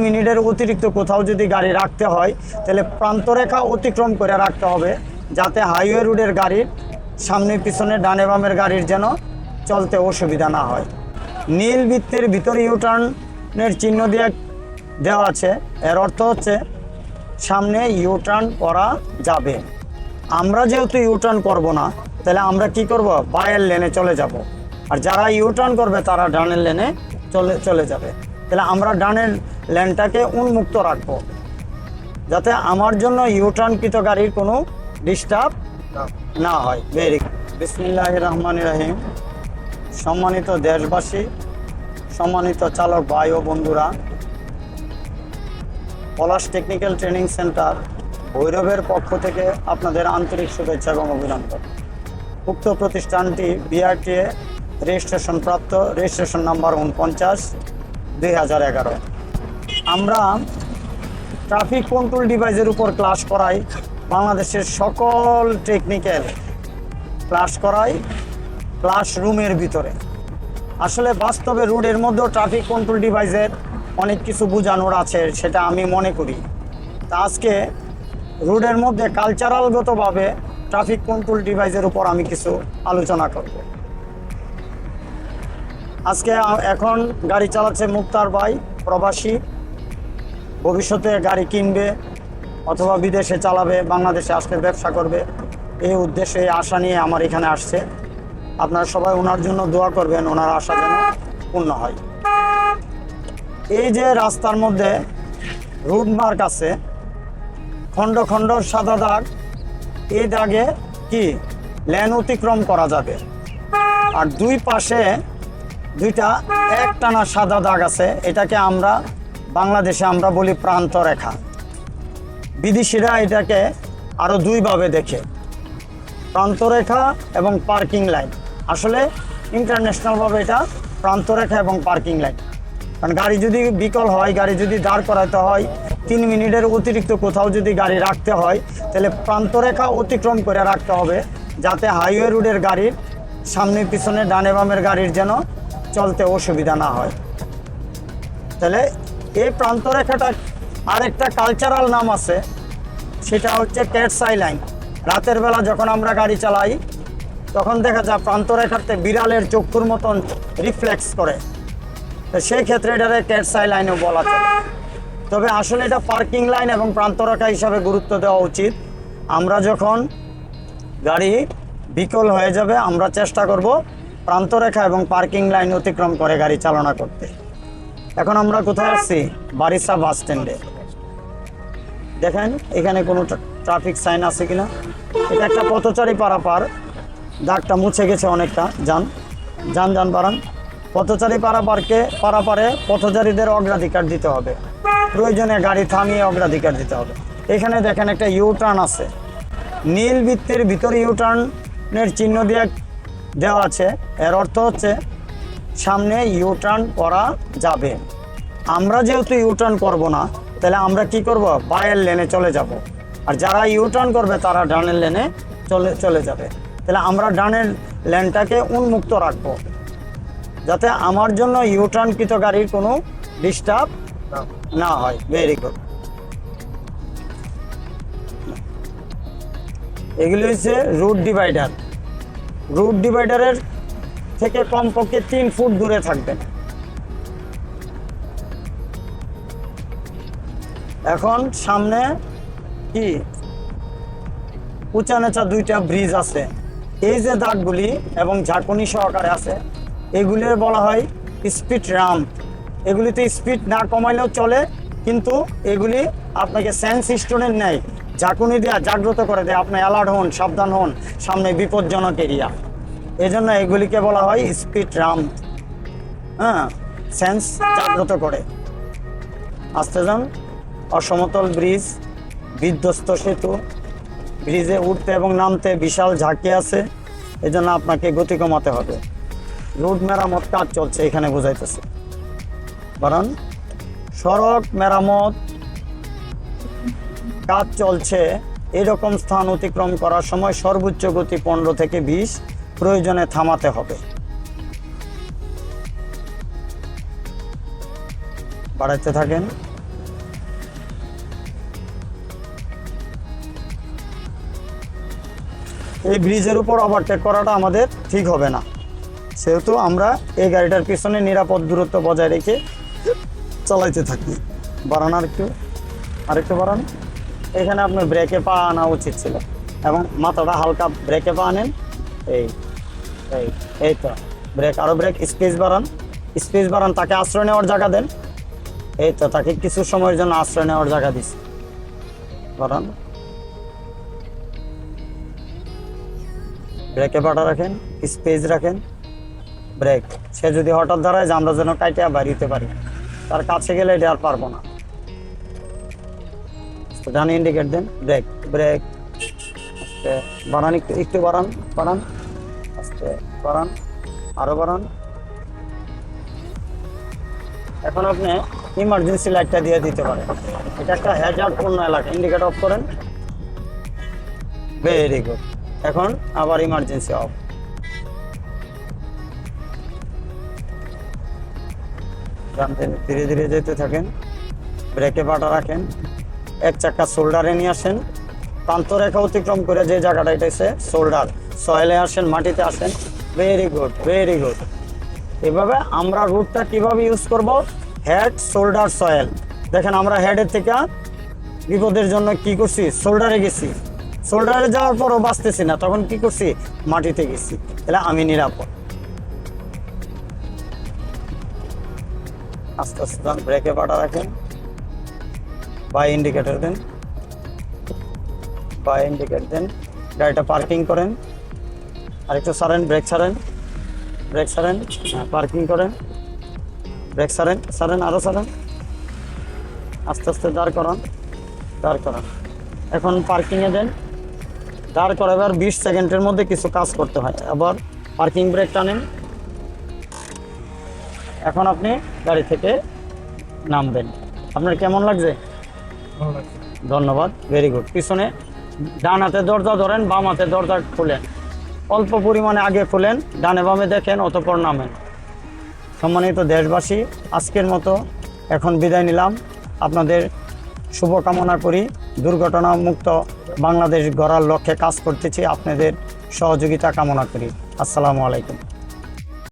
মিনিটের অতিরিক্ত কোথাও যদি গাড়ি রাখতে হয় তাহলে প্রান্তরেখা অতিক্রম করে রাখতে হবে, যাতে হাইওয়ে রোডের গাড়ির সামনে পিছনে ডানে বামের গাড়ির যেন চলতে অসুবিধা না হয়। নীল বৃত্তের ভিতরে ইউটার্নের চিহ্ন দিয়ে দেওয়া আছে, এর অর্থ হচ্ছে সামনে ইউটার্ন করা যাবে। আমরা যেহেতু ইউটার্ন করব না, তাহলে আমরা কি করব, বায়ের লেনে চলে যাব, আর যারা ইউটার্ন করবে তারা ডানের লেনে চলে যাবে। তাহলে আমরা ডানের লেনটাকে উন্মুক্ত রাখব, যাতে আমার জন্য ইউটার্নকৃত গাড়ির কোনো ডিস্টার্ব না হয়। বিসমিল্লাহির রহমানির রহিম। সম্মানিত দেশবাসী, সম্মানিত চালক ভাই ও বন্ধুরা, পলাশ টেকনিক্যাল ট্রেনিং সেন্টার ভৈরবের পক্ষ থেকে আপনাদের আন্তরিক শুভেচ্ছা এবং অভিনন্দন। উক্ত প্রতিষ্ঠানটি বিআরটিএ রেজিস্ট্রেশন প্রাপ্ত, রেজিস্ট্রেশন নাম্বার 49/2011। আমরা ট্রাফিক কন্ট্রোল ডিভাইসের উপর ক্লাস করাই, বাংলাদেশের সকল টেকনিক্যাল ক্লাস করাই ক্লাসরুমের ভিতরে। আসলে বাস্তবে রোডের মধ্যেও ট্রাফিক কন্ট্রোল ডিভাইসের অনেক কিছু বোঝানোর আছে, সেটা আমি মনে করি। তা আজকে রোডের মধ্যে কালচারালগতভাবে ট্রাফিক কন্ট্রোল ডিভাইসের উপর আমি কিছু আলোচনা করব। আজকে এখন গাড়ি চালাচ্ছে মুক্তার ভাই, প্রবাসী, ভবিষ্যতে গাড়ি কিনবে অথবা বিদেশে চালাবে, বাংলাদেশে আসলে ব্যবসা করবে, এই উদ্দেশ্যে আশা নিয়ে আমার এখানে আসছে। আপনারা সবাই ওনার জন্য দোয়া করবেন, ওনার আশা যেন পূর্ণ হয়। এই যে রাস্তার মধ্যে রুট মার্ক আছে, খণ্ড খণ্ড সাদা দাগ, এই দাগে কি লেন অতিক্রম করা যাবে। আর দুই পাশে দুইটা একটানা সাদা দাগ আছে, এটাকে আমরা বাংলাদেশে আমরা বলি প্রান্ত রেখা। বিদেশিরা এটাকে আরও দুইভাবে দেখে, প্রান্তরেখা এবং পার্কিং লাইন। আসলে ইন্টারন্যাশনালভাবে এটা প্রান্তরেখা এবং পার্কিং লাইন। কারণ গাড়ি যদি বিকল হয়, গাড়ি যদি দাঁড় করাতে হয়, 3 মিনিটের অতিরিক্ত কোথাও যদি গাড়ি রাখতে হয়, তাহলে প্রান্তরেখা অতিক্রম করে রাখতে হবে, যাতে হাইওয়ে রোডের গাড়ির সামনে পিছনে ডানে বামের গাড়ির যেন চলতে অসুবিধা না হয়। তাহলে এই প্রান্তরেখাটা আরেকটা কালচারাল নাম আছে, সেটা হচ্ছে ক্যাটস আই লাইন। রাতের বেলা যখন আমরা গাড়ি চালাই তখন দেখা যায় প্রান্তরেখাতে বিড়ালের চক্ষুর মতন রিফ্লেক্স করে, তো সেই ক্ষেত্রে এটাকে ক্যাটস আই লাইনও বলা চলে। তবে আসলে এটা পার্কিং লাইন এবং প্রান্তরেখা হিসাবে গুরুত্ব দেওয়া উচিত। আমরা যখন গাড়ি বিকল হয়ে যাবে, আমরা চেষ্টা করব প্রান্তরেখা এবং পার্কিং লাইন অতিক্রম করে গাড়ি চালনা করতে। এখন আমরা কোথায় আসছি, বারিসা বাস স্ট্যান্ডে। দেখেন এখানে কোনো ট্রাফিক সাইন আছে কিনা। এটা একটা পথচারী পারাপার, দাগটা মুছে গেছে অনেকটা। যান বাড়ান। পথচারী পারাপারে পথচারীদের অগ্রাধিকার দিতে হবে, প্রয়োজনে গাড়ি থামিয়ে অগ্রাধিকার দিতে হবে। এখানে দেখেন একটা ইউটার্ন আছে, নীল বৃত্তের ভিতরে ইউটার্নের চিহ্ন দিয়ে দেওয়া আছে, এর অর্থ হচ্ছে সামনে ইউটার্ন করা যাবে। আমরা যেহেতু ইউটার্ন করব না, তাহলে আমরা কি করব, বায়ের লেনে চলে যাব, আর যারা ইউটার্ন করবে তারা ডানের লেনে চলে যাবে। তাহলে আমরা ডানের লেনটাকে উন্মুক্ত রাখবো, যাতে আমার জন্য ইউটার্নকৃত গাড়ির কোনো ডিস্টার্ব না হয়। Very good. এগুলি হচ্ছে রুট ডিভাইডার। রুট ডিভাইডারের থেকে কমপক্ষে 3 ফুট দূরে থাকবেন। এখন সামনে কি উঁচা নেচা 2টা ব্রিজ আছে, এই যে দাগগুলি এবং ঝাঁকুনি সহকারে আছে, এগুলি বলা হয় স্পিড রাম্প। এগুলিতে স্পিড না কমাইলেও চলে, কিন্তু এগুলি আপনাকে সেন্স স্টোনের নেয়, ঝাঁকুনি দেওয়া জাগ্রত করে দেয়, আপনি অ্যালার্ট হন, সাবধান হন, সামনে বিপজ্জনক এরিয়া। এই জন্য এগুলিকে বলা হয় স্পিড রাম্প। হ্যাঁ, সেন্স জাগ্রত করে। আস্তে যান। অসমতল ব্রিজ, বিধ্বস্ত সেতু, ব্রিজে উঠতে এবং নামতে বিশাল ঝাঁকি আছে, এজন্য আপনাকে গতি কমাতে হবে। রোড মেরামত কাজ চলছে এখানে বোঝাইতেছে। কারণ সড়ক মেরামত কাজ চলছে, এরকম স্থান অতিক্রম করার সময় সর্বোচ্চ গতি 15 থেকে 20, প্রয়োজনে থামাতে হবে। বাড়াতে থাকেন। এই ব্রিজের উপর ওভারটেক করাটা আমাদের ঠিক হবে না, সেহেতু আমরা এই গাড়িটার পিছনে নিরাপদ দূরত্ব বজায় রেখে চালাইতে থাকি। বাড়ান আরেকটু বাড়ান। এখানে আপনার ব্রেকে পা আনা উচিত ছিল এবং মাথাটা হালকা ব্রেকে পা আনেন। এই এই এই তো ব্রেক, আরও ব্রেক, স্পেস বাড়ান, তাকে আশ্রয় নেওয়ার জায়গা দেন। এই তো তাকে কিছু সময়ের জন্য আশ্রয় নেওয়ার জায়গা দিচ্ছি। বাড়ান, ব্রেকে পাটা রাখেন, স্পেস রাখেন, ব্রেক। সে যদি হঠাৎ দাঁড়ায় যে আমরা যেন কাইটা বাড়িতে পারি, তার কাছে গেলে এটা আর পারবো না। ডানে ইন্ডিকেট দেন, ব্রেক আস্তে বাড়ান, একটু বাড়ান আস্তে বাড়ান, আরো বাড়ান। এখন আপনি ইমার্জেন্সি লাইটটা দিয়ে দিতে পারেন। এটা একটা হ্যাজার্ডপূর্ণ এলাকা, ইন্ডিকেট অফ করেন। Very good. এখন আবার ইমার্জেন্সি অফ। ধীরে ধীরে যেতে থাকেন, ব্রেকে পাটা রাখেন, এক চাকা শোল্ডারে নিয়ে আসেন, প্রান্ত রেখা অতিক্রম করে যে জায়গাটা এসে শোল্ডার, সয়েলে আসেন, মাটিতে আসেন। Very good. এভাবে আমরা রুটটা কিভাবে ইউজ করব, হেড, শোল্ডার, সয়েল। দেখেন আমরা হেডের থেকে বিপদের জন্য কি করছি, শোল্ডারে গেছি, শোল্ডারে যাওয়ার পরও বাঁচতেছি না, তখন কি করছি, মাটিতে গেছি, তাহলে আমি নিরাপদ। আস্তে আস্তে ব্রেকে পাটা রাখেন, বাই ইন্ডিকেটর দেন, গাড়িটা পার্কিং করেন, আরেকটু ছাড়েন, ব্রেক ছাড়েন, হ্যাঁ পার্কিং করেন, ব্রেক ছাড়েন, আরও ছাড়েন, আস্তে আস্তে দাঁড় করান। এখন পার্কিংয়ে দেন, দাঁড় করাবার 20 সেকেন্ডের মধ্যে কিছু কাজ করতে হয়। আবার পার্কিং ব্রেক টানেন। এখন আপনি গাড়ি থেকে নামবেন। আপনার কেমন লাগছে? ধন্যবাদ, ভেরি গুড। পিছনে ডান হাতে দরজা ধরেন, বাম হাতে দরজা খুলেন, অল্প পরিমাণে আগে খুলেন, ডানে বামে দেখেন, অতঃপর নামেন। সম্মানিত দেশবাসী, আজকের মতো এখন বিদায় নিলাম। আপনাদের শুভকামনা করি, দুর্ঘটনা মুক্ত বাংলাদেশ গড়ার লক্ষ্যে কাজ করতেছি, আপনাদের সহযোগিতা কামনা করি। আসসালামু আলাইকুম।